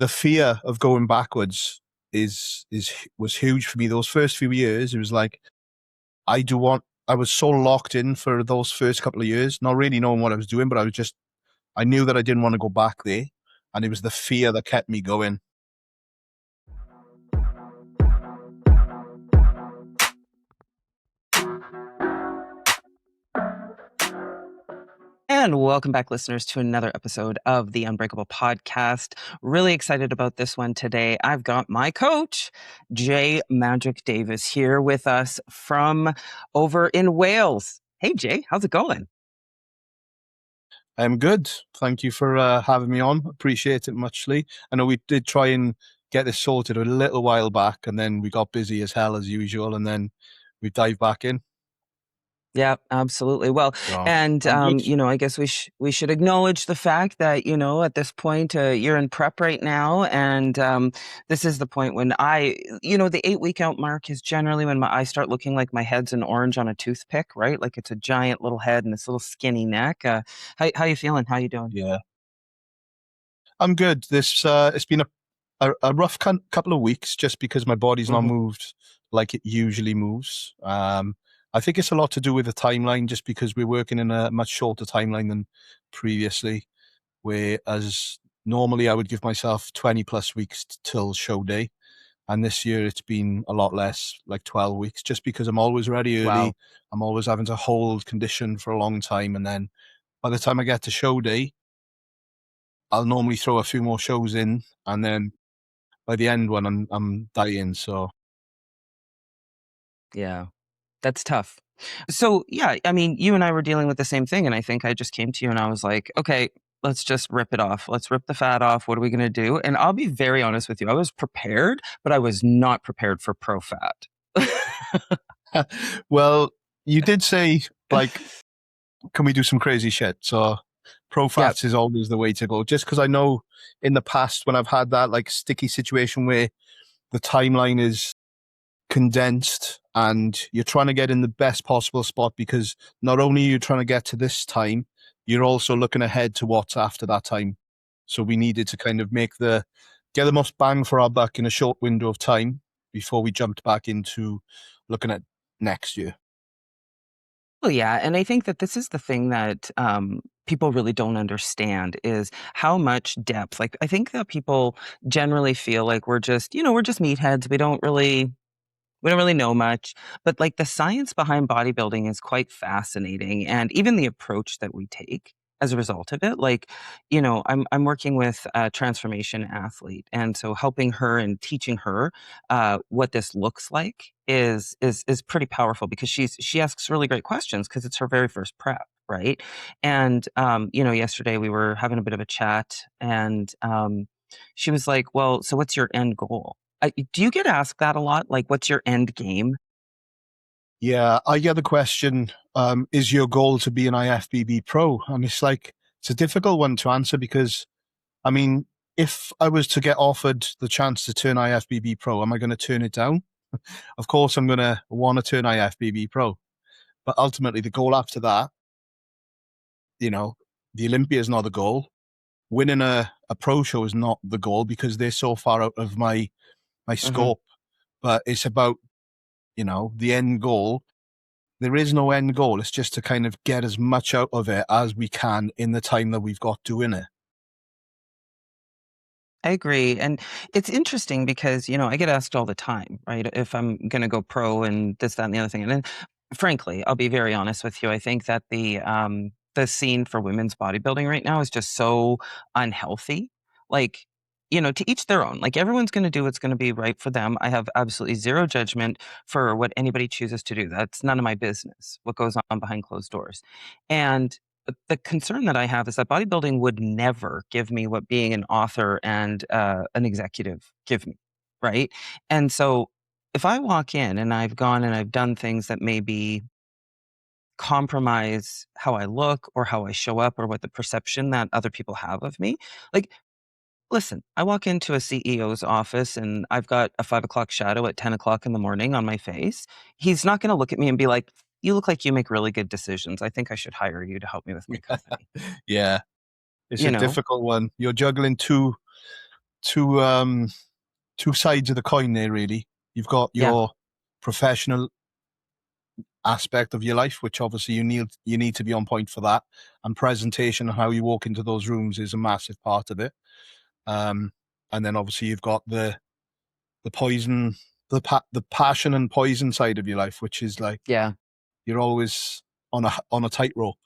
the fear of going backwards was huge for me. Those first few years, it was like, I was so locked in for those first couple of years, not really knowing what I was doing, but I knew that I didn't want to go back there. And it was the fear that kept me going. And welcome back, listeners, to another episode of the Unbreakable Podcast. Really excited about this one today. I've got my coach, Jay Magic Davies, here with us from over in Wales. Hey, Jay, how's it going? I'm good. Thank you for having me on. Appreciate it muchly. I know we did try and get this sorted a little while back, and then we got busy as hell as usual, and then we dived back in. Yeah, absolutely. Well, and, I guess we should acknowledge the fact that, at this point, you're in prep right now. And this is the point when the 8-week out mark is generally when my eyes start looking like my head's an orange on a toothpick, right? Like it's a giant little head and this little skinny neck. How you feeling? How you doing? Yeah. I'm good. It's been a rough couple of weeks just because my body's not moved like it usually moves. I think it's a lot to do with the timeline, just because we're working in a much shorter timeline than previously, whereas normally I would give myself 20 plus weeks till show day. And this year it's been a lot less, like 12 weeks, just because I'm always ready early. Wow. I'm always having to hold condition for a long time. And then by the time I get to show day, I'll normally throw a few more shows in. And then by the end when I'm dying, so. Yeah. That's tough. So, yeah, I mean, you and I were dealing with the same thing. And I think I just came to you and I was like, okay, let's just rip it off. Let's rip the fat off. What are we going to do? And I'll be very honest with you. I was prepared, but I was not prepared for pro fat. Well, you did say, like, can we do some crazy shit? So pro fats is always the way to go. Just because I know in the past when I've had that like sticky situation where the timeline is condensed and you're trying to get in the best possible spot, because not only are you trying to get to this time, you're also looking ahead to what's after that time. So we needed to kind of get the most bang for our buck in a short window of time before we jumped back into looking at next year. Well, yeah. And I think that this is the thing that people really don't understand is how much depth. Like, I think that people generally feel like we're just meatheads. We don't really know much, but like the science behind bodybuilding is quite fascinating, and even the approach that we take as a result of it. Like, I'm working with a transformation athlete, and so helping her and teaching her what this looks like is pretty powerful, because she asks really great questions because it's her very first prep, right? And yesterday we were having a bit of a chat, and she was like, "Well, so what's your end goal?" Do you get asked that a lot? Like, what's your end game? Yeah, I get the question, is your goal to be an IFBB pro? And it's a difficult one to answer, because, I mean, if I was to get offered the chance to turn IFBB pro, am I going to turn it down? Of course, I'm going to want to turn IFBB pro. But ultimately, the goal after that, the Olympia is not the goal. Winning a pro show is not the goal, because they're so far out of my scope. But it's about, the end goal. There is no end goal. It's just to kind of get as much out of it as we can in the time that we've got doing it. I agree. And it's interesting because, I get asked all the time, right? If I'm going to go pro and this, that, and the other thing. And then, frankly, I'll be very honest with you. I think that the scene for women's bodybuilding right now is just so unhealthy. Like, to each their own. Like, everyone's going to do what's going to be right for them. I have absolutely zero judgment for what anybody chooses to do. That's none of my business, what goes on behind closed doors. And the concern that I have is that bodybuilding would never give me what being an author and an executive give me, right? And so if I walk in and I've gone and I've done things that maybe compromise how I look or how I show up or what the perception that other people have of me, like, listen, I walk into a CEO's office and I've got a 5 o'clock shadow at 10 o'clock in the morning on my face. He's not going to look at me and be like, "You look like you make really good decisions. I think I should hire you to help me with my company." Yeah. It's a difficult one. You're juggling two two sides of the coin there, really. You've got Yeah. your professional aspect of your life, which obviously you need to be on point for that, and presentation and how you walk into those rooms is a massive part of it. And then obviously you've got the poison, the passion and poison side of your life, which is like, Yeah. you're always on a tightrope.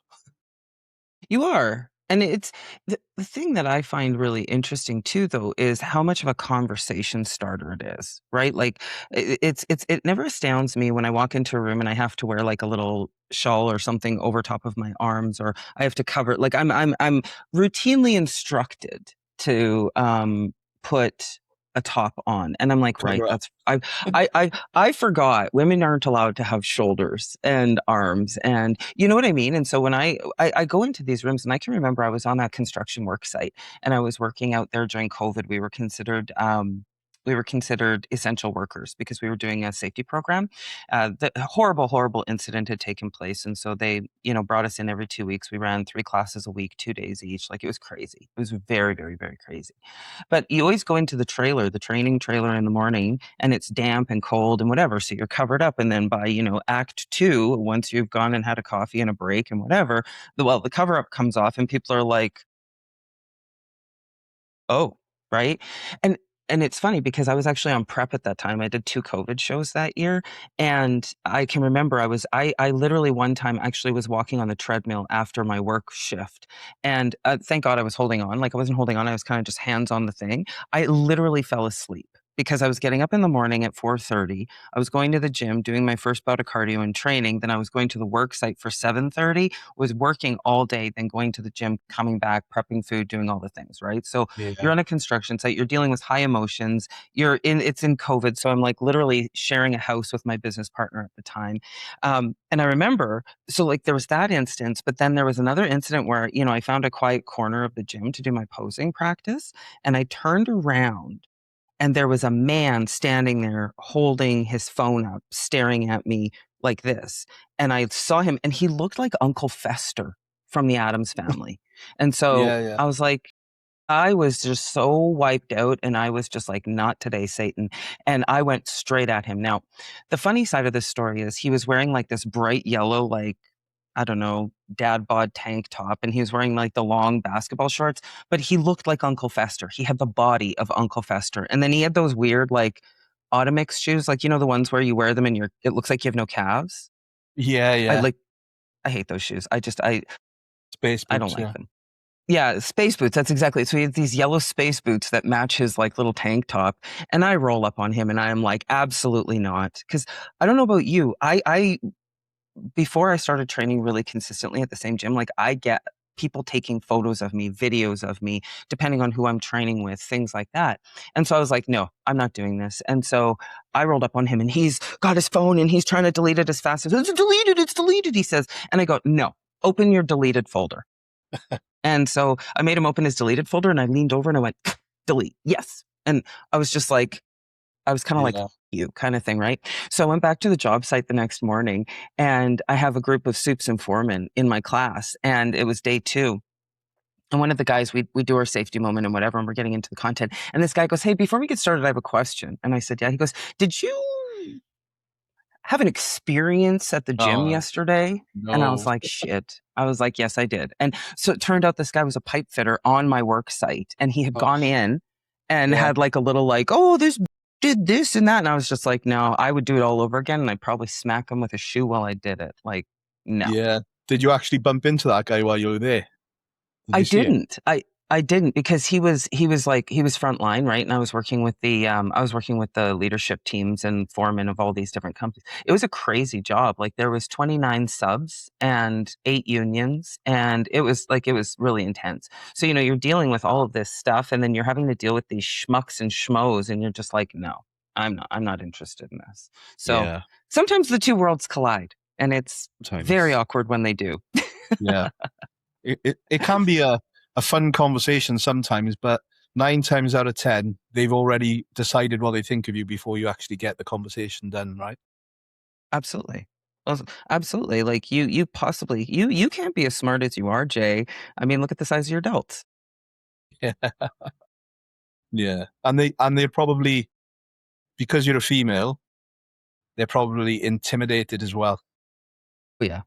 You are. And it's the thing that I find really interesting too, though, is how much of a conversation starter it is, right? Like it never astounds me when I walk into a room and I have to wear like a little shawl or something over top of my arms, or I have to cover, like I'm routinely instructed to put a top on. And I'm like, right, Cover up. that's I forgot women aren't allowed to have shoulders and arms, and you know what I mean? And so when I go into these rooms, and I can remember I was on that construction work site and I was working out there during COVID. We were considered essential workers because we were doing a safety program. The horrible incident had taken place, and so they, brought us in every 2 weeks. We ran 3 classes a week, 2 days each. Like, it was crazy. It was very, very, very crazy. But you always go into the training trailer in the morning, and it's damp and cold and whatever. So you're covered up. And then by, act two, once you've gone and had a coffee and a break and whatever, the cover up comes off and people are like, oh, right? And and it's funny because I was actually on prep at that time. I did 2 COVID shows that year, and I can remember I literally one time actually was walking on the treadmill after my work shift, and, thank God I was holding on. Like, I wasn't holding on, I was kinda just hands on the thing. I literally fell asleep because I was getting up in the morning at 4:30. I was going to the gym, doing my first bout of cardio and training, then I was going to the work site for 7:30, was working all day, then going to the gym, coming back, prepping food, doing all the things, right? So you're Yeah. on a construction site, you're dealing with high emotions, it's in COVID. So I'm like literally sharing a house with my business partner at the time. And I remember, so like there was that instance, but then there was another incident where, I found a quiet corner of the gym to do my posing practice. And I turned around and there was a man standing there holding his phone up, staring at me like this. And I saw him and he looked like Uncle Fester from the Addams Family. And so Yeah. I was like, I was just so wiped out and I was just like, not today, Satan. And I went straight at him. Now, the funny side of this story is he was wearing like this bright yellow, like, I don't know, dad bod tank top, and he was wearing like the long basketball shorts, but he looked like Uncle Fester. He had the body of Uncle Fester. And then he had those weird like Automix shoes, like, the ones where you wear them and it looks like you have no calves. I Yeah. like, I hate those shoes. Space I don't boots. like Yeah. them. Yeah, space boots, that's exactly it. So he has these yellow space boots that match his, like, little tank top, and I roll up on him, and I am like, "Absolutely not," because I don't know about you, I before I started training really consistently at the same gym, like, I get people taking photos of me, videos of me, depending on who I'm training with, things like that, and so I was like, "No, I'm not doing this," and so I rolled up on him, and he's got his phone, and he's trying to delete it as fast as, it's deleted," he says, and I go, "No, open your deleted folder." And so I made him open his deleted folder and I leaned over and I went, delete, yes. And I was just like, I was kind of like, Yeah. you kind of thing, right? So I went back to the job site the next morning and I have a group of soups and foremen in my class and it was day 2. And one of the guys, we do our safety moment and whatever, and we're getting into the content. And this guy goes, hey, before we get started, I have a question. And I said, yeah. He goes, did you have an experience at the gym Oh yesterday? And I was no. like, shit. I was like, yes, I did. And so it turned out this guy was a pipe fitter on my work site and he had Oh, gone in and yeah. had like a little like, oh, this did this and that. And I was just like, no, I would do it all over again. And I'd probably smack him with a shoe while I did it. Like, no. Yeah. Did you actually bump into that guy while you were there? Did I you see him? didn't. I didn't because he was frontline, right? And I was working with the leadership teams and foremen of all these different companies. It was a crazy job. Like there was 29 subs and 8 unions and it was really intense. So, you're dealing with all of this stuff and then you're having to deal with these schmucks and schmoes and you're just like, no, I'm not interested in this. So Yeah. sometimes the two worlds collide and it's very Sometimes. awkward when they do. Yeah. It can be a fun conversation sometimes, but 9 times out of 10, they've already decided what they think of you before you actually get the conversation done, right? Absolutely. Well, absolutely. Like you possibly you can't be as smart as you are, Jay. I mean, look at the size of your delts. Yeah. Yeah. And they're probably, because you're a female, they're probably intimidated as well, Yeah,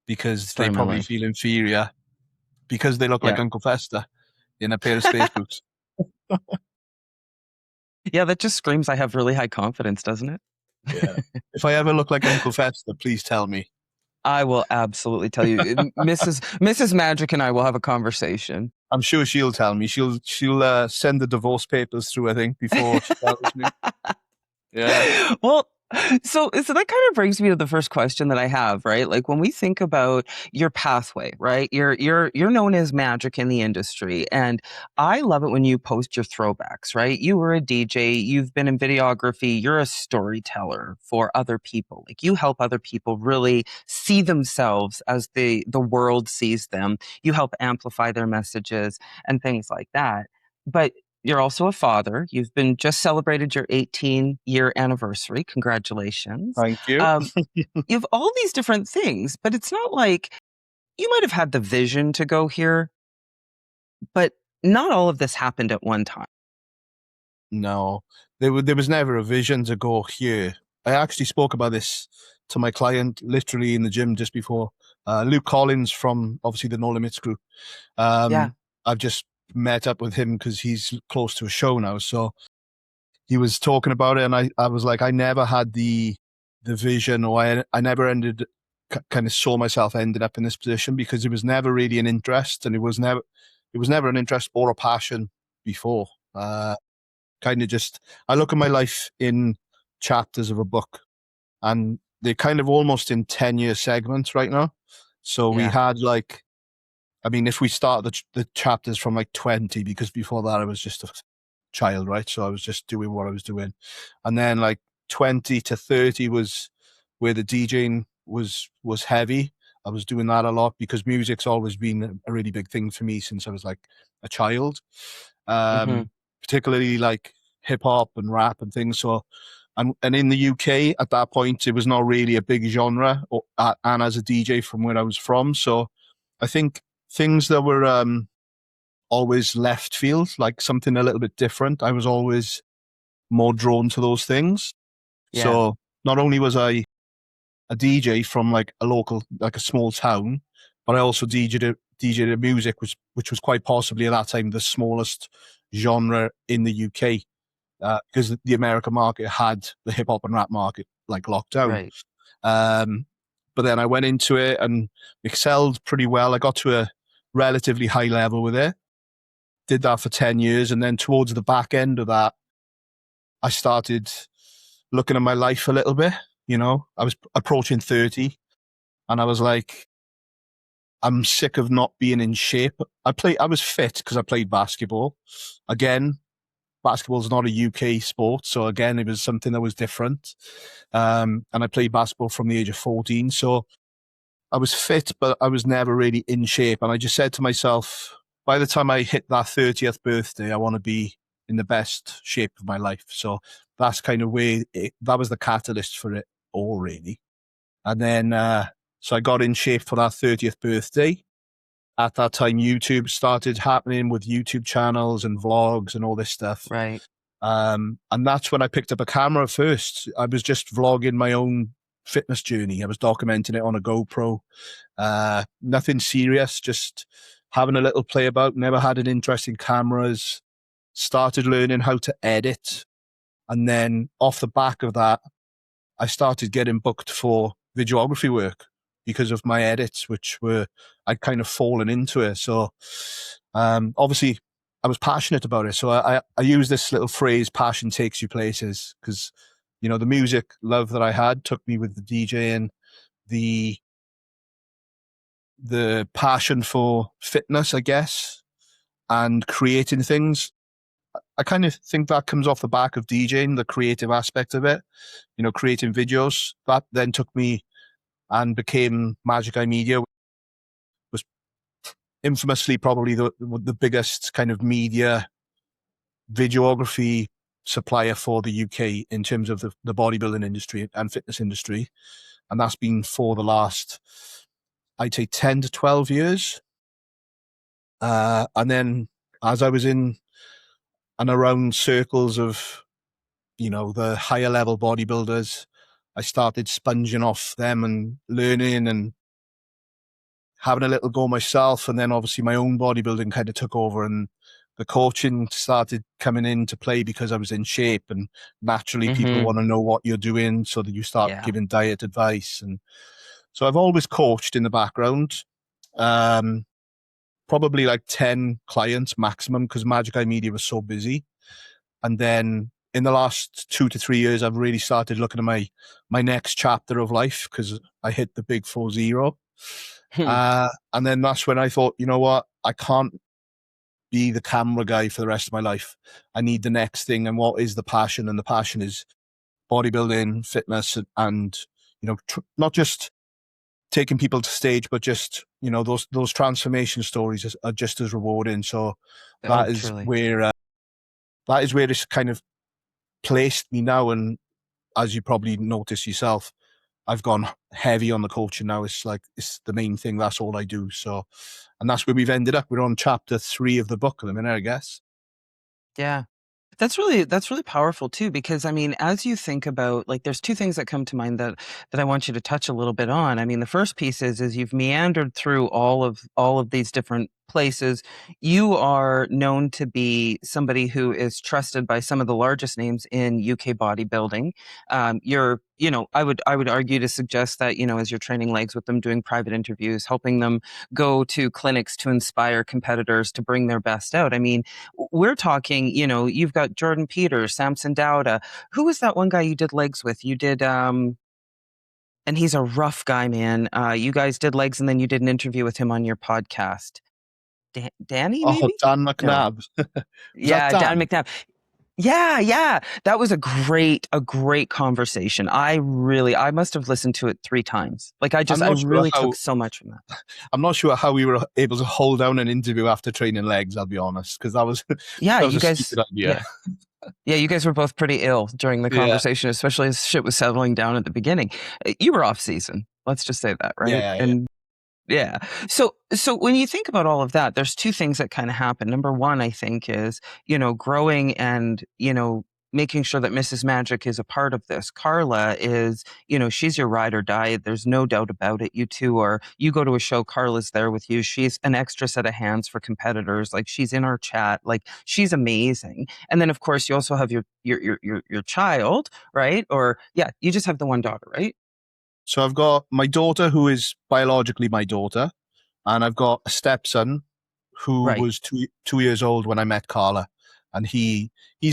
because they probably definitely. feel inferior because they look like Yeah. Uncle Fester in a pair of space boots. Yeah, that just screams I have really high confidence, doesn't it? Yeah. If I ever look like Uncle Fester, please tell me. I will absolutely tell you. Mrs. Magic and I will have a conversation. I'm sure she'll tell me. She'll send the divorce papers through, I think, before she tells me. Yeah. Well, so that kind of brings me to the first question that I have, right? Like when we think about your pathway, right? You're known as magic in the industry, and I love it when you post your throwbacks, right? You were a DJ, you've been in videography, you're a storyteller for other people. Like you help other people really see themselves as the world sees them. You help amplify their messages and things like that. But you're also a father. You've been just celebrated your 18-year anniversary. Congratulations. Thank you. Um, you have all these different things, but it's not like you might have had the vision to go here, but not all of this happened at one time. No, there was never a vision to go here. I actually spoke about this to my client literally in the gym just before. Luke Collins from obviously the No Limits group. Yeah. I've just met up with him because he's close to a show now. So he was talking about it, and I was like, I never had the vision, or I never kind of saw myself ending up in this position, because it was never really an interest, and it was never an interest or a passion before. Kind of just, I look at my life in chapters of a book, and they're kind of almost in 10-year segments right now. So we Yeah. had like, I mean, if we start the chapters from like 20, because before that I was just a child, right? So I was just doing what I was doing. And then like 20 to 30 was where the DJing was heavy. I was doing that a lot because music's always been a really big thing for me since I was like a child. Mhm. Particularly like hip hop and rap and things. So, and in the UK at that point, it was not really a big genre, and as a DJ from where I was from. So I think things that were always left field, like something a little bit different, I was always more drawn to those things. Yeah. So not only was I a DJ from like a local, like a small town, but I also DJed music, which was quite possibly at that time the smallest genre in the UK, because the American market had the hip hop and rap market like locked down. Right. But then I went into it and excelled pretty well. I got to a relatively high level with it. Did that for 10 years. And then towards the back end of that, I started looking at my life a little bit. You know, I was approaching 30, and I was like, I'm sick of not being in shape. I was fit because I played basketball. Again, basketball is not a UK sport. So again, it was something that was different. And I played basketball from the age of 14. So I was fit, but I was never really in shape. And I just said to myself, by the time I hit that 30th birthday, I want to be in the best shape of my life. So that's kind of that was the catalyst for it all, really. And then, so I got in shape for that 30th birthday. At that time, YouTube started happening with YouTube channels and vlogs and all this stuff. Right. And that's when I picked up a camera first. I was just vlogging my own fitness journey. I was documenting it on a GoPro. Nothing serious, just having a little play about. Never had an interest in cameras. Started learning how to edit. And then off the back of that, I started getting booked for videography work because of my edits, which I'd kind of fallen into it. So obviously I was passionate about it. So I use this little phrase, passion takes you places, because, you know, the music love that I had took me with the DJing, the passion for fitness, I guess, and creating things. I kind of think that comes off the back of DJing, the creative aspect of it, you know, creating videos. That then took me and became Magic Eye Media, was infamously probably the biggest kind of media videography supplier for the UK in terms of the bodybuilding industry and fitness industry. And that's been for the last, I'd say 10 to 12 years. And then as I was in and around circles of, the higher level bodybuilders, I started sponging off them and learning and having a little go myself. And then obviously my own bodybuilding kind of took over, and the coaching started coming into play because I was in shape, and naturally people want to know what you're doing so that you start giving diet advice. And so I've always coached in the background, probably like 10 clients maximum, because Magic Eye Media was so busy. And then in the last 2 to 3 years, I've really started looking at my next chapter of life, because I hit the big 4-0. And then that's when I thought, you know what, I can't be the camera guy for the rest of my life. I need the next thing. And what is the passion? And the passion is bodybuilding, fitness, and not just taking people to stage, but just, those transformation stories are just as rewarding. So that is where it's kind of placed me now. And as you probably notice yourself, I've gone heavy on the coaching now. It's the main thing. That's all I do. So, and that's where we've ended up. We're on chapter 3 of the book at the minute, I guess. Yeah. That's really powerful too, because I mean, as you think about, like, there's two things that come to mind that I want you to touch a little bit on. I mean, the first piece is you've meandered through all of these different places. You are known to be somebody who is trusted by some of the largest names in UK bodybuilding. I would argue to suggest that, as you're training legs with them, doing private interviews, helping them go to clinics to inspire competitors to bring their best out. I mean, we're talking, you've got Jordan Peters, Samson Dowda. Who was that one guy you did legs with? You did, and he's a rough guy, man. You guys did legs, and then you did an interview with him on your podcast. Danny, maybe? Oh, Dan McNabb. No. Yeah, Dan McNabb. Yeah. That was a great conversation. I must have listened to it 3 times. Like, I really took so much from that. I'm not sure how we were able to hold down an interview after training legs, I'll be honest, because that was, you guys, a stupid idea. Yeah, you guys were both pretty ill during the conversation, especially as shit was settling down at the beginning. You were off season. Let's just say that, right? Yeah. So when you think about all of that, there's 2 things that kind of happen. Number 1, I think, is, growing and, making sure that Mrs. Magic is a part of this. Carla is, she's your ride or die. There's no doubt about it. You two are, you go to a show, Carla's there with you. She's an extra set of hands for competitors. Like, she's in our chat. Like, she's amazing. And then, of course, you also have your child, right? Or you just have the one daughter, right? So I've got my daughter, who is biologically my daughter, and I've got a stepson who was 2 years old when I met Carla, and he's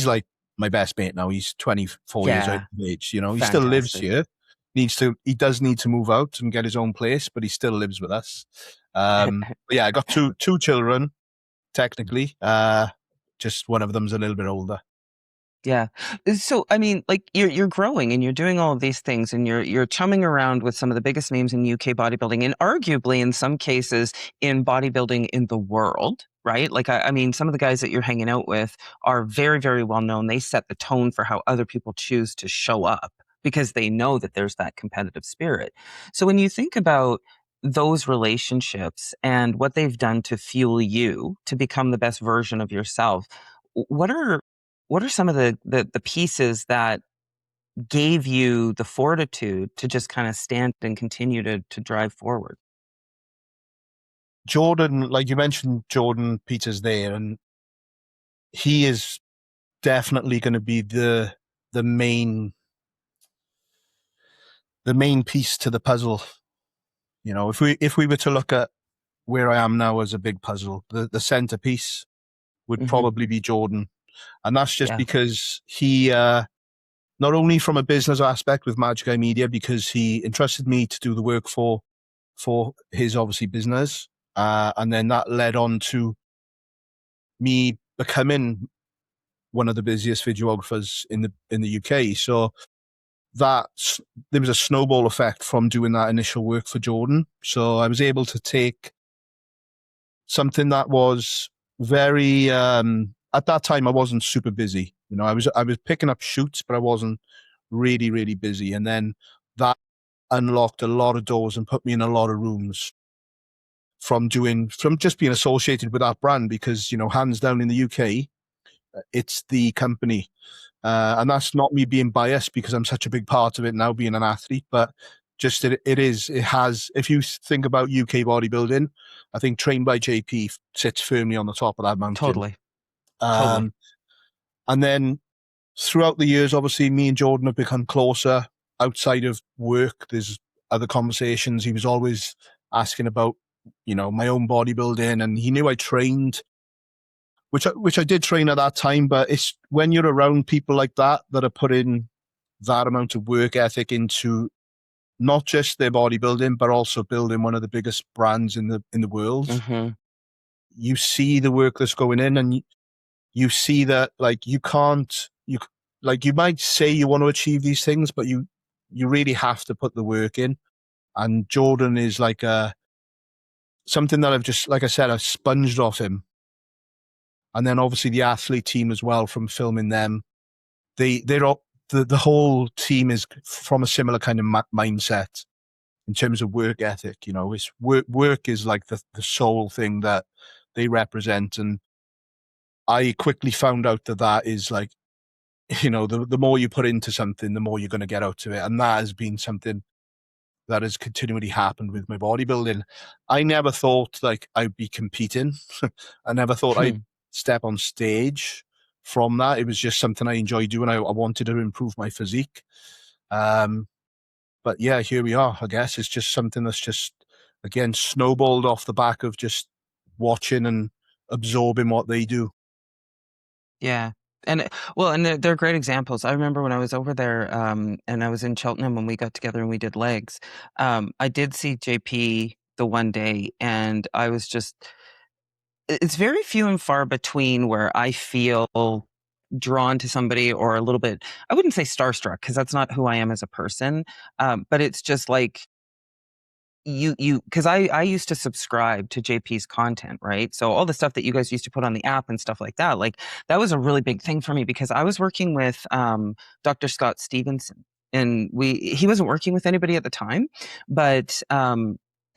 like my best mate now. He's 24 years of age. He still lives here. He does need to move out and get his own place, but he still lives with us. But yeah, I got two children, technically. Just one of them's a little bit older. Yeah. So, I mean, like, you're growing and you're doing all of these things, and you're chumming around with some of the biggest names in UK bodybuilding, and arguably in some cases in bodybuilding in the world, right? Like, I mean, some of the guys that you're hanging out with are very, very well known. They set the tone for how other people choose to show up because they know that there's that competitive spirit. So when you think about those relationships and what they've done to fuel you to become the best version of yourself, what are some of the pieces that gave you the fortitude to just kind of stand and continue to drive forward? Jordan, like you mentioned, Jordan Peters there, and he is definitely going to be the main piece to the puzzle. If we were to look at where I am now as a big puzzle, the centerpiece would probably be Jordan. And that's just because he, not only from a business aspect with Magic Eye Media, because he entrusted me to do the work for his, obviously, business. And then that led on to me becoming one of the busiest videographers in the UK. So there was a snowball effect from doing that initial work for Jordan. So I was able to take something that was very, at that time, I wasn't super busy. I was picking up shoots, but I wasn't really, really busy. And then that unlocked a lot of doors and put me in a lot of rooms from just being associated with that brand, because, hands down in the UK, it's the company. And that's not me being biased because I'm such a big part of it now, being an athlete, but just it has, if you think about UK bodybuilding, I think Trained by JP sits firmly on the top of that mountain. Totally. And then throughout the years, obviously, me and Jordan have become closer outside of work. There's other conversations. He was always asking about, my own bodybuilding, and he knew I trained, which I did train at that time. But it's when you're around people like that are putting that amount of work ethic into not just their bodybuilding, but also building one of the biggest brands in the world. Mm-hmm. You see the work that's going in, and you see that, like, you might say you want to achieve these things, but you really have to put the work in. And Jordan is like something that I've just, like I said, I've sponged off him. And then obviously the athlete team as well, from filming them, they're all, the whole team is from a similar kind of mindset in terms of work ethic. It's work is like the sole thing that they represent. And I quickly found out that is like, the more you put into something, the more you're going to get out of it. And that has been something that has continually happened with my bodybuilding. I never thought like I'd be competing. I never thought I'd step on stage from that. It was just something I enjoyed doing. I wanted to improve my physique. But yeah, here we are. I guess it's just something that's just, again, snowballed off the back of just watching and absorbing what they do. Yeah. And they're great examples. I remember when I was over there, and I was in Cheltenham when we got together and we did legs. I did see JP the one day, and I was just, it's very few and far between where I feel drawn to somebody or a little bit, I wouldn't say starstruck because that's not who I am as a person. But it's just like, because I used to subscribe to JP's content, right? So all the stuff that you guys used to put on the app and stuff like that, like that was a really big thing for me because I was working with Dr. Scott Stevenson, and he wasn't working with anybody at the time, but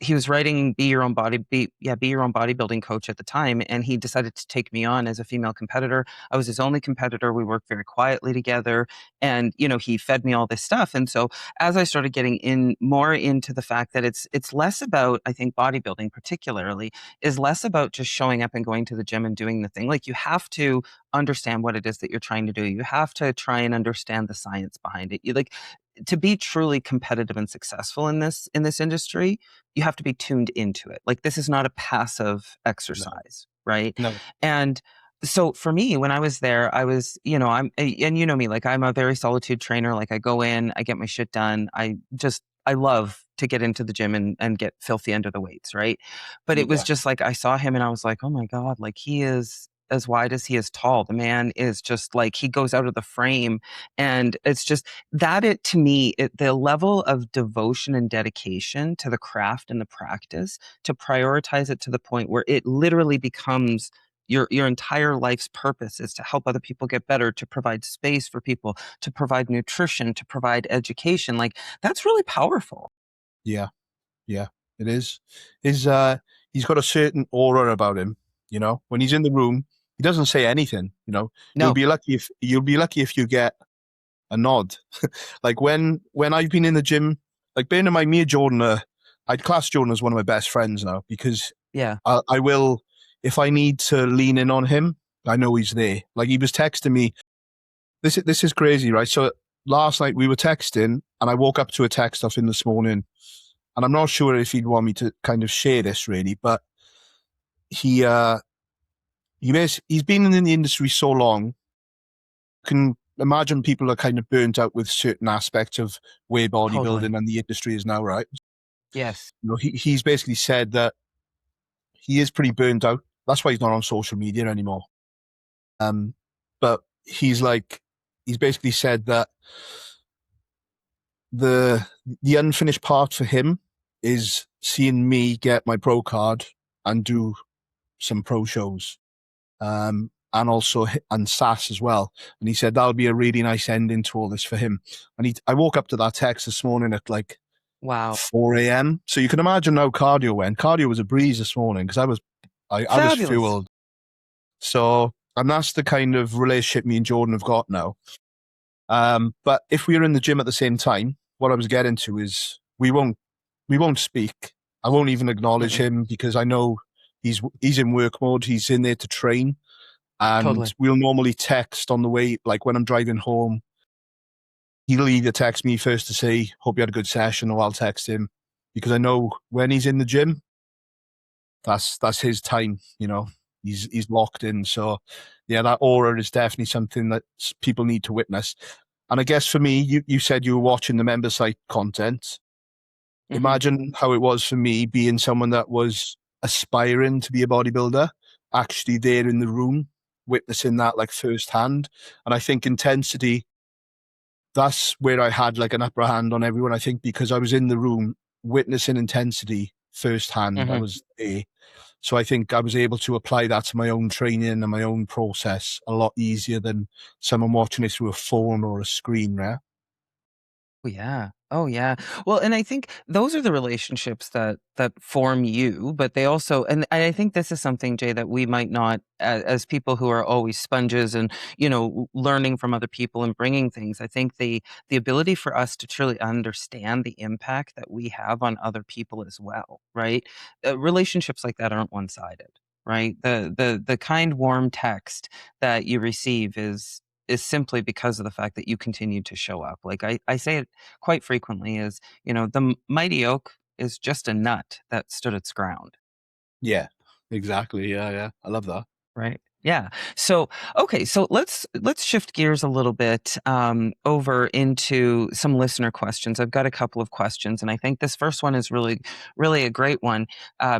he was writing Be Your Own Bodybuilding Coach at the time, and he decided to take me on as a female competitor. I was his only competitor. We worked very quietly together, and he fed me all this stuff. And so as I started getting more into the fact that it's less about, I think bodybuilding particularly is less about just showing up and going to the gym and doing the thing. Like, you have to understand what it is that you're trying to do. You have to try and understand the science behind it. To be truly competitive and successful in this industry, you have to be tuned into it. Like, this is not a passive exercise, right? No. And so for me, when I was there, I was, and me, like, I'm a very solitude trainer. Like, I go in, I get my shit done. I love to get into the gym and get filthy under the weights, right? But it was just like, I saw him and I was like, oh my God, like, he is as wide as he is tall. The man is just like, he goes out of the frame. And it's just that, to me, the level of devotion and dedication to the craft and the practice, to prioritize it to the point where it literally becomes your entire life's purpose is to help other people get better, to provide space for people, to provide nutrition, to provide education. Like, that's really powerful. Yeah, it is. He's got a certain aura about him. When he's in the room, he doesn't say anything. No. You'll be lucky if you get a nod. Like when I've been in the gym, like being in me and Jordan, I'd class Jordan as one of my best friends now, because I will, if I need to lean in on him, I know he's there. Like, he was texting me. This is crazy, right? So last night we were texting, and I woke up to a text off him this morning, and I'm not sure if he'd want me to kind of share this really, but he's been in the industry so long. You can imagine people are kind of burnt out with certain aspects of where bodybuilding and the industry is now, right? Yes. He's basically said that he is pretty burnt out. That's why he's not on social media anymore. But he's basically said that the unfinished part for him is seeing me get my pro card and do some pro shows, and also SAS as well. And he said that'll be a really nice ending to all this for him. And I woke up to that text this morning at like 4 a.m. So you can imagine how cardio went. Cardio was a breeze this morning because I was fueled. So And that's the kind of relationship me and Jordan have got now. But if we were in the gym at the same time, what I was getting to is we won't speak. I won't even acknowledge him because I know he's in work mode. He's in there to train. And Totally. we'll normally text on the way, like when I'm driving home. He'll either text me first to say, hope you had a good session, or I'll text him because I know when he's in the gym, that's his time, you know. He's locked in. So yeah, that aura is definitely something that people need to witness. And I guess for me, you said you were watching the member site content. Imagine how it was for me being someone that was aspiring to be a bodybuilder, actually there in the room, witnessing that like firsthand. And I think intensity, that's where I had like an upper hand on everyone. I think because I was in the room witnessing intensity firsthand, I was there. So I think I was able to apply that to my own training and my own process a lot easier than someone watching it through a phone or a screen, right? Oh, yeah. Oh, yeah. Well, and I think those are the relationships that form you, but they also, and I think this is something, Jay, that we might not, as people who are always sponges and learning from other people and bringing things. I think the ability for us to truly understand the impact that we have on other people as well, right? Relationships like that aren't one sided. Right. The kind, warm text that you receive is simply because of the fact that you continue to show up. Like I say it quite frequently is, the mighty oak is just a nut that stood its ground. Yeah, exactly. Yeah. I love that. Right. Yeah. So, okay. So let's shift gears a little bit over into some listener questions. I've got a couple of questions, and I think this first one is really, really a great one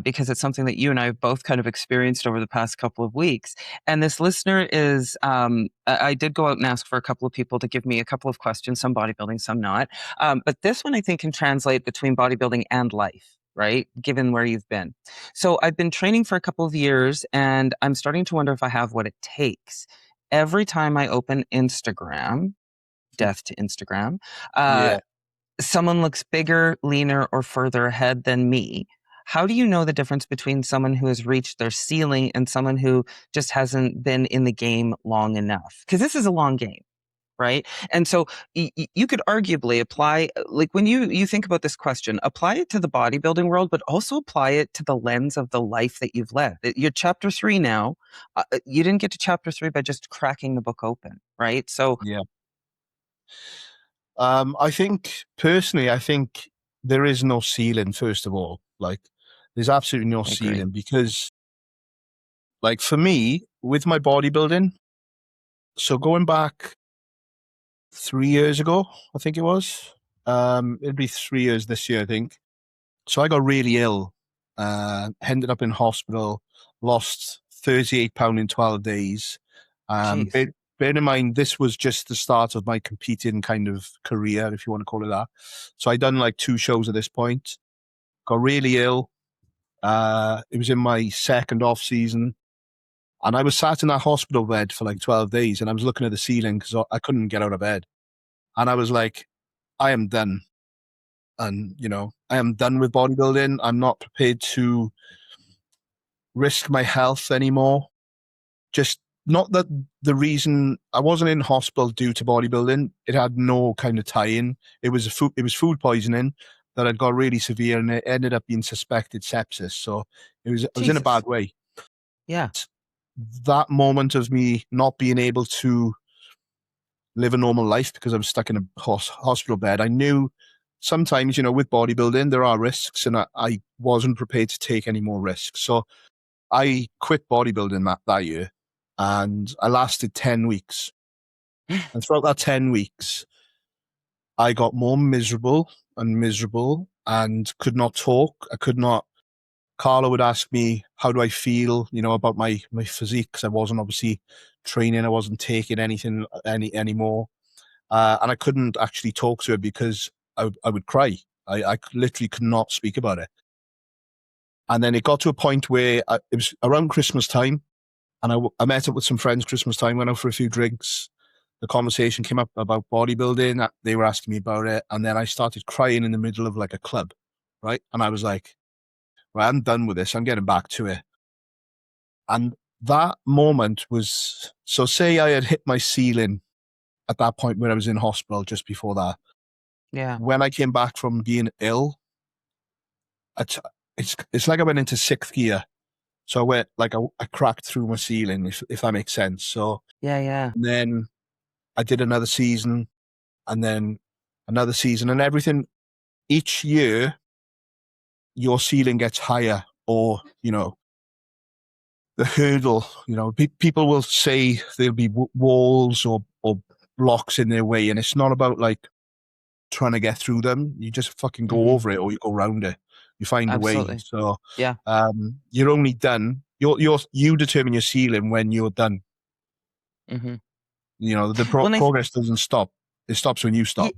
because it's something that you and I have both kind of experienced over the past couple of weeks. And this listener is, I did go out and ask for a couple of people to give me a couple of questions, some bodybuilding, some not. But this one I think can translate between bodybuilding and life, right? Given where you've been. So I've been training for a couple of years and I'm starting to wonder if I have what it takes. Every time I open Instagram, death to Instagram, uh, Yeah. someone looks bigger, leaner, or further ahead than me. How do you know the difference between someone who has reached their ceiling and someone who just hasn't been in the game long enough? Because this is a long game, right? And so you could arguably apply, like when you think about this question, apply it to the bodybuilding world, but also apply it to the lens of the life that you've led. You're chapter 3 now. You didn't get to chapter 3 by just cracking the book open, right? So Yeah. I think personally, I think there is no ceiling, first of all. Like there's absolutely no I agree. ceiling because like for me, with my bodybuilding, so going back 3 years ago, I think it was. It'd be 3 years this year, I think. So I got really ill, ended up in hospital, lost 38 pounds in 12 days. Jeez. Bear in mind, this was just the start of my competing kind of career, if you want to call it that. So I'd done like 2 shows at this point, got really ill. It was in my second off season. And I was sat in that hospital bed for like 12 days and I was looking at the ceiling because I couldn't get out of bed. And I was like, I am done. And, I am done with bodybuilding. I'm not prepared to risk my health anymore. Just not that the reason I wasn't in hospital due to bodybuilding. It had no kind of tie-in. It was food poisoning that had got really severe and it ended up being suspected sepsis. So I was in a Jesus. bad way. Yeah. That moment of me not being able to live a normal life because I was stuck in a hospital bed. I knew sometimes, with bodybuilding, there are risks and I wasn't prepared to take any more risks. So I quit bodybuilding that year and I lasted 10 weeks. And throughout that 10 weeks, I got more miserable and could not talk. I could not. Carla would ask me, how do I feel, about my physique? Because I wasn't obviously training. I wasn't taking anything anymore. And I couldn't actually talk to her because I would cry. I literally could not speak about it. And then it got to a point where it was around Christmas time, and I met up with some friends Christmas time, went out for a few drinks. The conversation came up about bodybuilding. They were asking me about it. And then I started crying in the middle of like a club, right? And I was like, well, I'm done with this. I'm getting back to it. And that moment was, so say I had hit my ceiling at that point when I was in hospital just before that. Yeah. When I came back from being ill, it's like I went into sixth gear. So I went like I cracked through my ceiling, if that makes sense. So Yeah. and then I did another season, and then another season, and everything. Each year, your ceiling gets higher, or the hurdle. People will say there'll be walls or blocks in their way, and it's not about like trying to get through them. You just fucking go Hmm. over it, or you go around it. You find a way. Absolutely. So Yeah. you're only done. You determine your ceiling when you're done. Hmm. The Well, progress doesn't stop. It stops when you stop.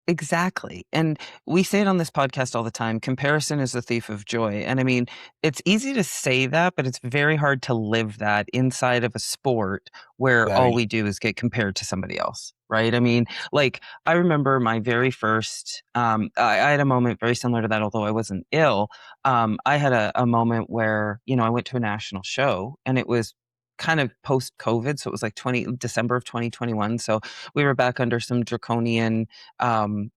exactly. And we say it on this podcast all the time, comparison is the thief of joy. And I mean, it's easy to say that, but it's very hard to live that inside of a sport where all Very. we do is get compared to somebody else, right? I mean, like I remember my very first I had a moment very similar to that, although I wasn't ill. I had a moment where, I went to a national show and it was kind of post COVID. So it was like December of 2021. So we were back under some draconian um,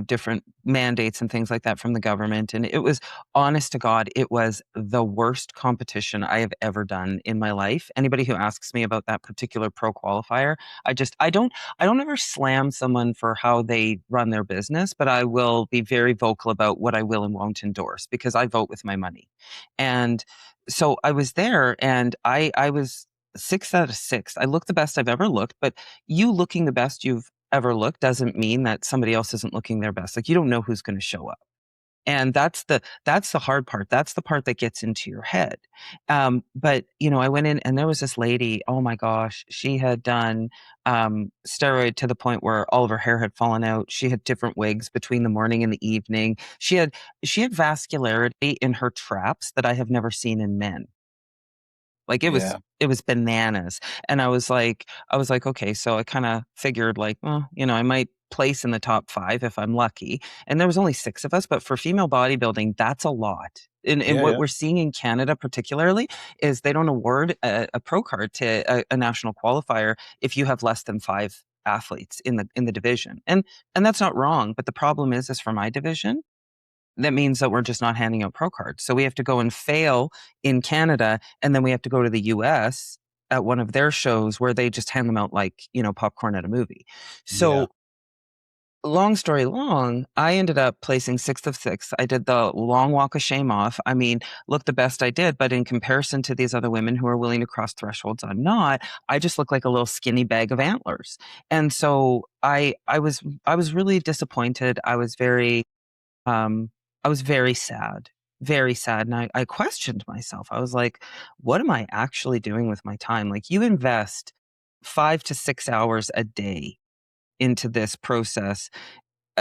different mandates and things like that from the government. And it was, honest to God, it was the worst competition I have ever done in my life. Anybody who asks me about that particular pro qualifier, I don't ever slam someone for how they run their business, but I will be very vocal about what I will and won't endorse because I vote with my money. And so I was there and I was 6 out of 6. I looked the best I've ever looked, but you looking the best you've ever looked doesn't mean that somebody else isn't looking their best. Like you don't know who's going to show up. And that's the hard part. That's the part that gets into your head. But I went in and there was this lady. Oh my gosh, she had done steroid to the point where all of her hair had fallen out. She had different wigs between the morning and the evening. She had vascularity in her traps that I have never seen in men. Like Yeah. it was bananas. And I was like, okay, so I kind of figured like, well, I might place in the top 5 if I'm lucky. And there was only 6 of us, but for female bodybuilding, that's a lot. And Yeah. what Yeah. we're seeing in Canada particularly is they don't award a pro card to a national qualifier if you have less than 5 athletes in the division. And that's not wrong, but the problem is for my division, that means that we're just not handing out pro cards. So we have to go and fail in Canada, and then we have to go to the US at one of their shows where they just hand them out like, popcorn at a movie. Yeah. So long story long, I ended up placing 6th of 6. I did the long walk of shame off. I mean, look the best I did, but in comparison to these other women who are willing to cross thresholds, I'm not. I just look like a little skinny bag of antlers. And so I was really disappointed. Um, I was very sad. And I questioned myself. I was like, what am I actually doing with my time? Like, you invest 5 to 6 hours a day into this process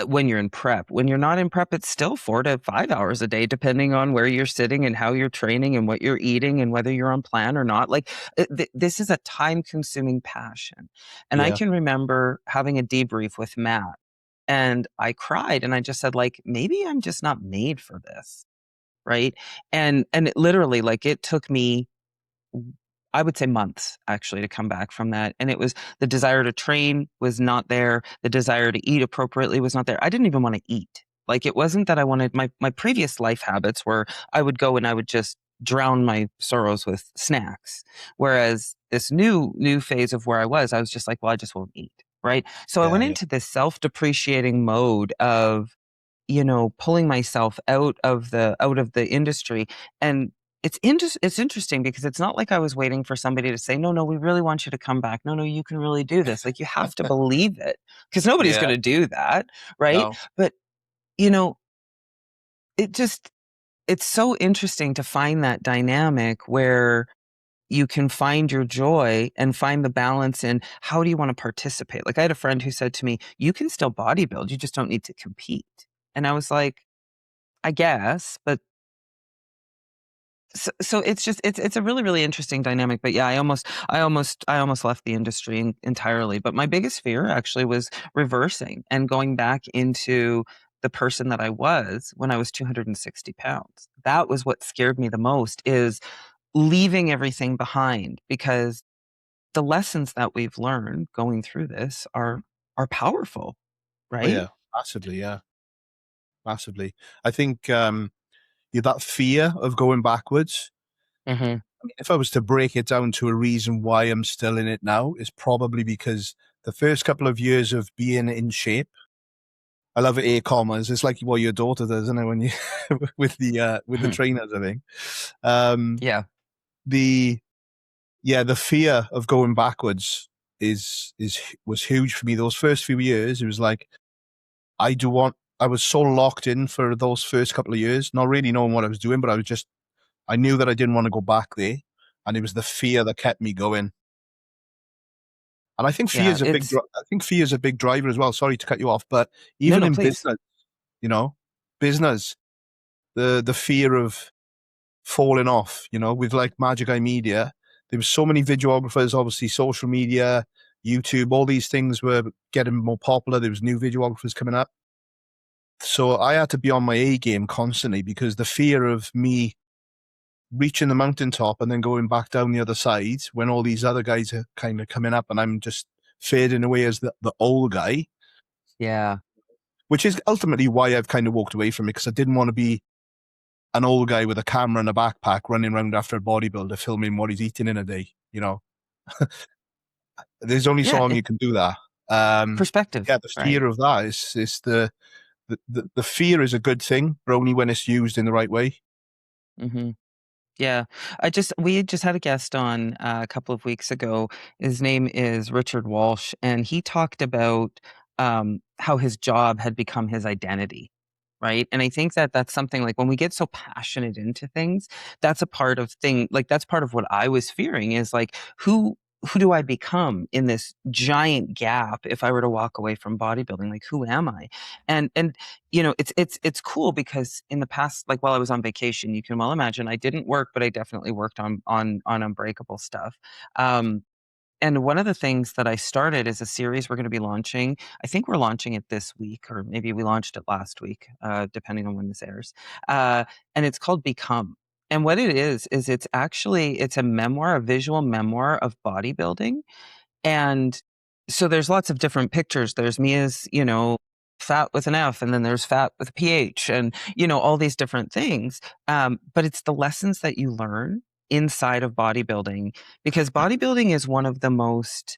when you're in prep. When you're not in prep, it's still 4 to 5 hours a day, depending on where you're sitting and how you're training and what you're eating and whether you're on plan or not. Like, this is a time consuming passion. And I Yeah. can remember having a debrief with Matt and I cried and I just said like, maybe I'm just not made for this, right? And it literally, like, it took me, I would say, months actually to come back from that. And it was the desire to train was not there. The desire to eat appropriately was not there. I didn't even want to eat. Like, it wasn't that I wanted, my previous life habits were I would go and I would just drown my sorrows with snacks. Whereas this new phase of where I was just like, well, I just won't eat. Right. So I Yeah. went Yeah. into this self-depreciating mode of, pulling myself out of the industry. And it's interesting because it's not like I was waiting for somebody to say, no, no, we really want you to come back. No, no, you can really do this. Like, you have to believe it because nobody's going Yeah. to do that. Right. No. But, you know, it just, it's so interesting to find that dynamic where you can find your joy and find the balance in how do you want to participate. Like, I had a friend who said to me, you can still bodybuild, you just don't need to compete. And I was like, I guess, but so it's a really, really interesting dynamic. But yeah, I almost left the industry entirely. But my biggest fear actually was reversing and going back into the person that I was when I was 260 pounds. That was what scared me the most, is leaving everything behind, because the lessons that we've learned going through this are powerful, Oh right? yeah, massively. Yeah, massively. I think that fear of going backwards. Hmm. I mean, if I was to break it down to a reason why I'm still in it now, is probably because the first couple of years of being in shape. I love air commas. It's like what your daughter does, isn't it? When you with the trainers, I think. Um, Yeah. the the fear of going backwards was huge for me. Those first few years, it was like I was so locked in for those first couple of years, not really knowing what I was doing, but I knew that I didn't want to go back there, and it was the fear that kept me going. And I think Yeah. It's fear is a big driver as well. Sorry to cut you off, but no, even no, in please. business, you know, business, the fear of falling off, with like Magic Eye Media, there was so many videographers, obviously social media, YouTube, all these things were getting more popular. There was new videographers coming up. So I had to be on my A game constantly because the fear of me reaching the mountaintop and then going back down the other side when all these other guys are kind of coming up and I'm just fading away as the old guy, Yeah. which is ultimately why I've kind of walked away from it, because I didn't want to be an old guy with a camera and a backpack running around after a bodybuilder filming what he's eating in a day. There's only so Yeah. long you can do that. Perspective, Yeah, the right? fear of that is the fear is a good thing, but only when it's used in the right way. Hmm. Yeah. We just had a guest on a couple of weeks ago. His name is Richard Walsh, and he talked about how his job had become his identity. Right. And I think that that's something, like, when we get so passionate into things, that's a part of like, that's part of what I was fearing, is like, who do I become in this giant gap if I were to walk away from bodybuilding? Like, who am I? And it's cool because in the past, like while I was on vacation, you can well imagine I didn't work, but I definitely worked on Unbreakable stuff. Um, and one of the things that I started is a series we're going to be launching. I think we're launching it this week, or maybe we launched it last week, depending on when this airs. Uh, and it's called Become. And what it is it's a memoir, a visual memoir of bodybuilding. And so there's lots of different pictures. There's me as, fat with an F, and then there's fat with a PH, and, all these different things. But it's the lessons that you learn inside of bodybuilding, because bodybuilding is one of the most,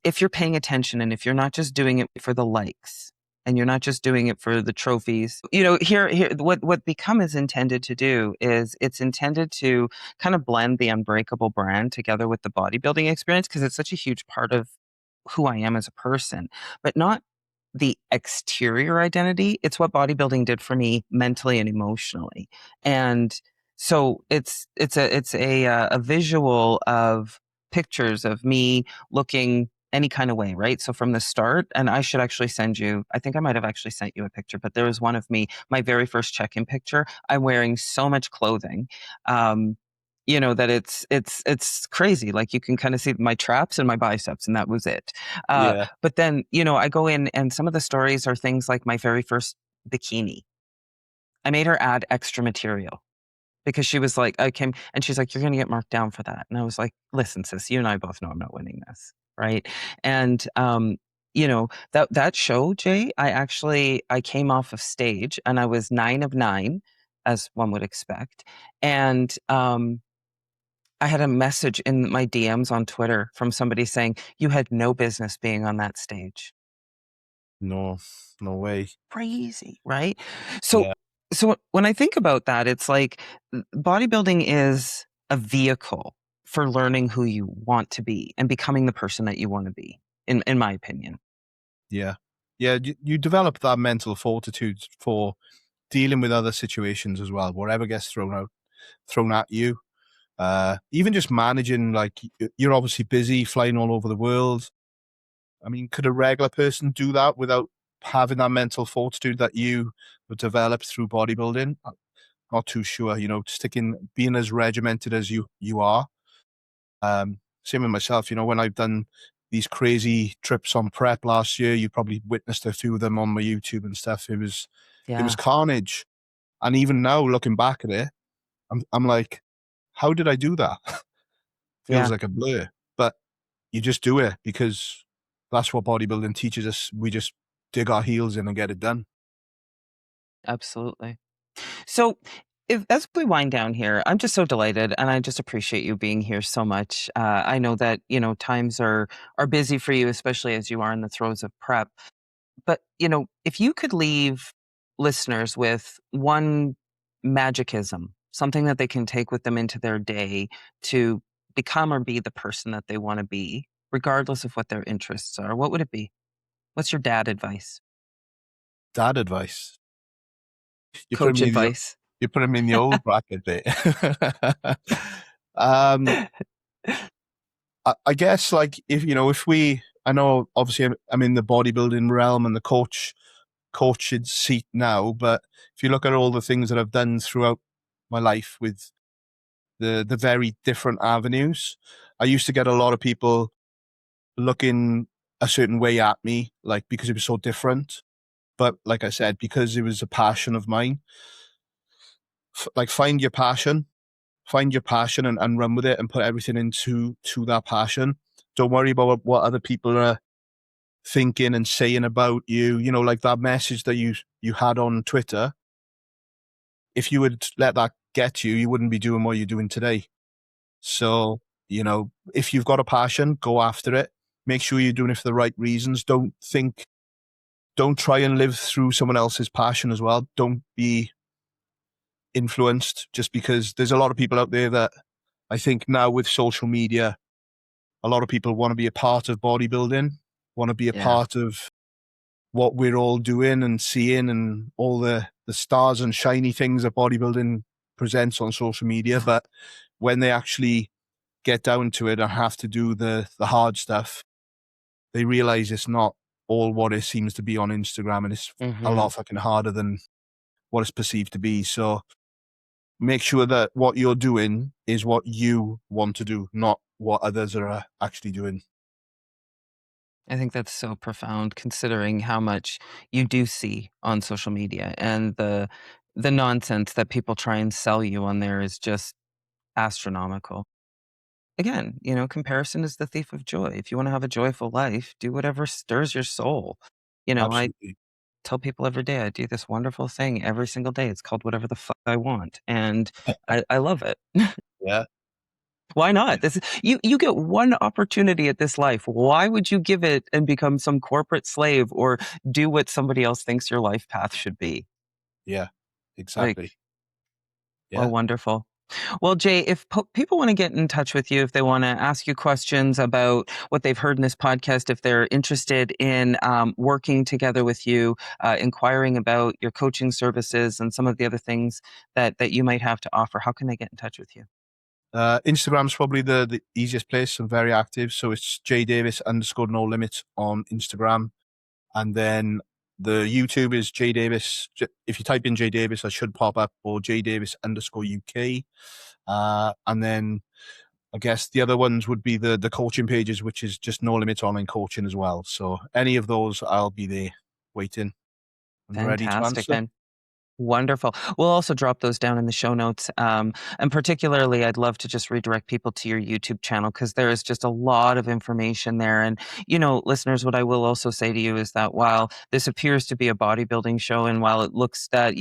if you're paying attention and if you're not just doing it for the likes, and you're not just doing it for the trophies, here, what Become is intended to do is it's intended to kind of blend the Unbreakable brand together with the bodybuilding experience, because it's such a huge part of who I am as a person, but not the exterior identity. It's what bodybuilding did for me mentally and emotionally. And so it's a visual of pictures of me looking any kind of way, right? So from the start, and I should actually send you, I think I might have actually sent you a picture, but there was one of me, my very first check-in picture. I'm wearing so much clothing. Um, that it's crazy. Like, you can kind of see my traps and my biceps, and that was it. Yeah. But then, I go in, and some of the stories are things like my very first bikini. I made her add extra material because she was like, I came and she's like, "You're going to get marked down for that." And I was like, "Listen, sis, you and I both know I'm not winning this." Right. And, that show, Jay, I came off of stage and I was 9 of 9, as one would expect. And, I had a message in my DMs on Twitter from somebody saying, "You had no business being on that stage." No, no way. Crazy, right? So Yeah. so when I think about that, it's like, bodybuilding is a vehicle for learning who you want to be and becoming the person that you want to be, in my opinion. Yeah. Yeah. You develop that mental fortitude for dealing with other situations as well, whatever gets thrown at you. Even just managing, like, you're obviously busy flying all over the world. I mean, could a regular person do that without having that mental fortitude that you have developed through bodybuilding? I'm not too sure, being as regimented as you are. Same with myself, when I've done these crazy trips on prep last year, you probably witnessed a few of them on my YouTube and stuff. It was Yeah. carnage. And even now, looking back at it, I'm like, how did I do that? Feels Yeah, like a blur, but you just do it because that's what bodybuilding teaches us. We just dig our heels in and get it done. absolutely. So, if as we wind down here, I'm just so delighted, and I just appreciate you being here so much. I know that times are busy for you, especially as you are in the throes of prep. But if you could leave listeners with one magicism, something that they can take with them into their day to become or be the person that they want to be, regardless of what their interests are, what would it be? What's your dad advice? Dad advice. You're putting Coach me in the advice? you're putting me in the old bracket there. um, I guess like I know obviously I'm in the bodybuilding realm and the coaching seat now, but if you look at all the things that I've done throughout my life with the very different avenues, I used to get a lot of people looking a certain way at me, like because it was so different. But like I said, because it was a passion of mine, like find your passion and run with it and put everything into that passion. Don't worry about what other people are thinking and saying about you. Like that message that you had on Twitter. If you would let that get you, you wouldn't be doing what you're doing today. So, if you've got a passion, go after it. Make sure you're doing it for the right reasons. Don't try and live through someone else's passion as well. Don't be influenced just because there's a lot of people out there that I think now with social media, a lot of people want to be a part of bodybuilding, want to be a Yeah. part of what we're all doing and seeing and all the stars and shiny things that bodybuilding presents on social media. But when they actually get down to it and have to do the hard stuff, they realize it's not all what it seems to be on Instagram, and it's a Hmm. lot fucking harder than what it's perceived to be. So make sure that what you're doing is what you want to do, not what others are actually doing. I think that's so profound considering how much you do see on social media, and the nonsense that people try and sell you on there is just astronomical. Again, comparison is the thief of joy. If you want to have a joyful life, do whatever stirs your soul. I Absolutely. tell people every day I do this wonderful thing every single day. It's called whatever the fuck I want. And I love it. Yeah. Why not? This is, you get one opportunity at this life. Why would you give it and become some corporate slave or do what somebody else thinks your life path should be? Yeah. Like, Exactly. well, Yeah. wonderful. Well, Jay, if people want to get in touch with you, if they want to ask you questions about what they've heard in this podcast, if they're interested in working together with you, inquiring about your coaching services and some of the other things that you might have to offer, how can they get in touch with you? Instagram's probably the easiest place. I'm very active. So it's Jay Davis _ no limits on Instagram. And then the YouTube is Jay Davis. If you type in Jay Davis, I should pop up, or Jay Davis _ UK. And then I guess the other ones would be the coaching pages, which is just No Limits Online Coaching as well. So any of those, I'll be there waiting and ready to Fantastic, answer. man. Wonderful. We'll also drop those down in the show notes. And particularly, I'd love to just redirect people to your YouTube channel because there is just a lot of information there. And, listeners, what I will also say to you is that while this appears to be a bodybuilding show and while it looks that,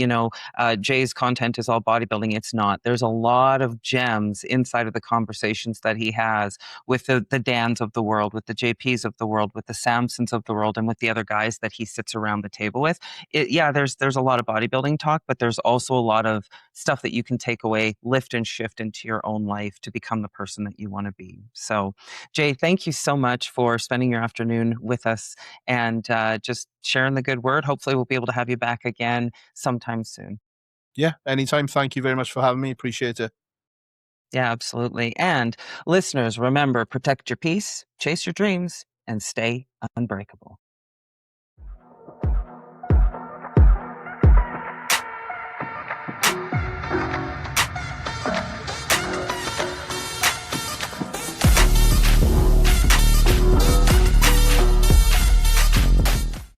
Jay's content is all bodybuilding, it's not. There's a lot of gems inside of the conversations that he has with the Dans of the world, with the JPs of the world, with the Samsons of the world, and with the other guys that he sits around the table with. There's a lot of bodybuilding talk, but there's also a lot of stuff that you can take away, lift and shift into your own life to become the person that you want to be. So, Jay, thank you so much for spending your afternoon with us and just sharing the good word. Hopefully, we'll be able to have you back again sometime soon. Yeah, anytime. Thank you very much for having me. Appreciate it. Yeah, absolutely. And listeners, remember, protect your peace, chase your dreams, and stay unbreakable.